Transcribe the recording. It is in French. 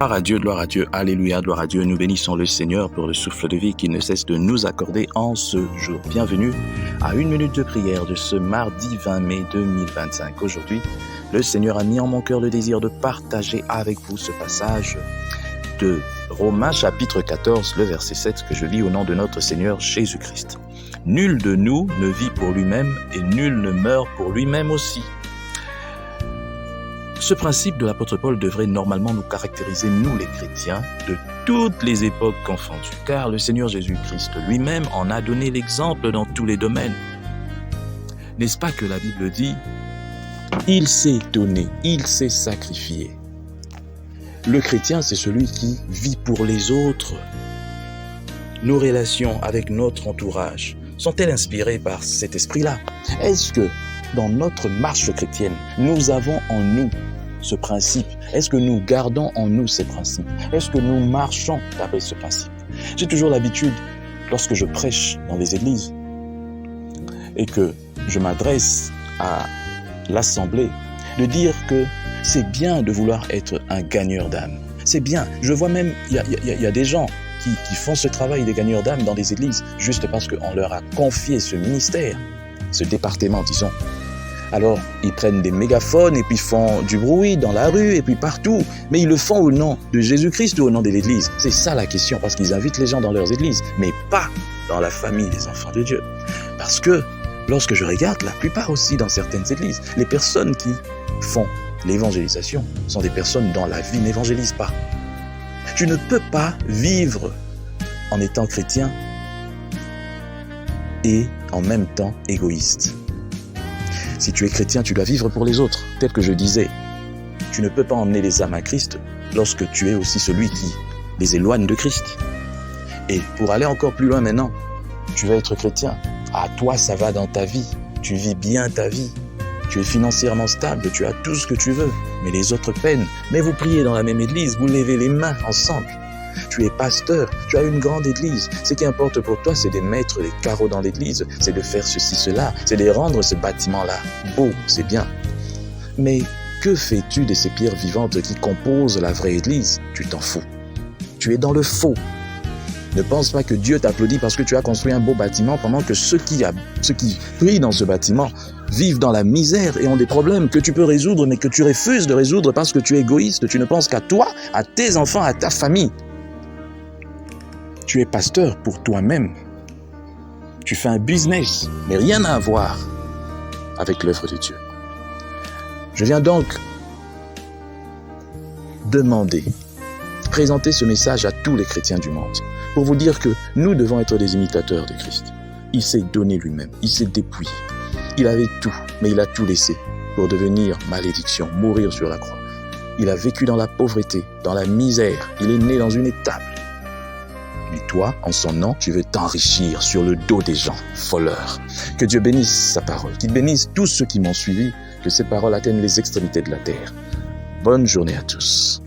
gloire à Dieu, alléluia, gloire à Dieu. Nous bénissons le Seigneur pour le souffle de vie qu'il ne cesse de nous accorder en ce jour. Bienvenue à une minute de prière de ce mardi 20 mai 2025. Aujourd'hui, le Seigneur a mis en mon cœur le désir de partager avec vous ce passage de Romains chapitre 14, le verset 7 que je lis au nom de notre Seigneur Jésus-Christ. Nul de nous ne vit pour lui-même et nul ne meurt pour lui-même aussi. Ce principe de l'apôtre Paul devrait normalement nous caractériser, nous les chrétiens, de toutes les époques confondues, car le Seigneur Jésus-Christ lui-même en a donné l'exemple dans tous les domaines. N'est-ce pas que la Bible dit « Il s'est donné, il s'est sacrifié ». Le chrétien, c'est celui qui vit pour les autres. Nos relations avec notre entourage sont-elles inspirées par cet esprit-là? Est-ce que dans notre marche chrétienne, nous avons en nous ce principe? Est-ce que nous gardons en nous ces principes? Est-ce que nous marchons d'après ce principe? J'ai toujours l'habitude, lorsque je prêche dans les églises et que je m'adresse à l'assemblée, de dire que c'est bien de vouloir être un gagneur d'âme. C'est bien. Je vois même, il y a des gens qui font ce travail des gagneurs d'âme dans les églises juste parce qu'on leur a confié ce ministère, ce département, disons. Alors, ils prennent des mégaphones et puis font du bruit dans la rue et puis partout. Mais ils le font au nom de Jésus-Christ ou au nom de l'Église. C'est ça la question, parce qu'ils invitent les gens dans leurs églises, mais pas dans la famille des enfants de Dieu. Parce que, lorsque je regarde, la plupart aussi dans certaines églises, les personnes qui font l'évangélisation sont des personnes dont la vie n'évangélise pas. Tu ne peux pas vivre en étant chrétien et en même temps égoïste. Si tu es chrétien, tu dois vivre pour les autres. Tel que je disais, tu ne peux pas emmener les âmes à Christ lorsque tu es aussi celui qui les éloigne de Christ. Et pour aller encore plus loin maintenant, tu vas être chrétien. Ah, toi, ça va dans ta vie. Tu vis bien ta vie. Tu es financièrement stable, tu as tout ce que tu veux. Mais les autres peinent. Mais vous priez dans la même église, vous levez les mains ensemble. Tu es pasteur, tu as une grande église. Ce qui importe pour toi, c'est de mettre les carreaux dans l'église, c'est de faire ceci, cela, c'est de rendre ce bâtiment-là beau, c'est bien. Mais que fais-tu de ces pierres vivantes qui composent la vraie église? Tu t'en fous. Tu es dans le faux. Ne pense pas que Dieu t'applaudit parce que tu as construit un beau bâtiment pendant que ceux qui prient dans ce bâtiment vivent dans la misère et ont des problèmes que tu peux résoudre mais que tu refuses de résoudre parce que tu es égoïste, tu ne penses qu'à toi, à tes enfants, à ta famille. Tu es pasteur pour toi-même. Tu fais un business, mais rien à voir avec l'œuvre de Dieu. Je viens donc présenter ce message à tous les chrétiens du monde, pour vous dire que nous devons être des imitateurs de Christ. Il s'est donné lui-même, il s'est dépouillé. Il avait tout, mais il a tout laissé pour devenir malédiction, mourir sur la croix. Il a vécu dans la pauvreté, dans la misère. Il est né dans une étable. Mais toi, en son nom, tu veux t'enrichir sur le dos des gens, voleurs. Que Dieu bénisse sa parole, qu'il bénisse tous ceux qui m'ont suivi, que ces paroles atteignent les extrémités de la terre. Bonne journée à tous.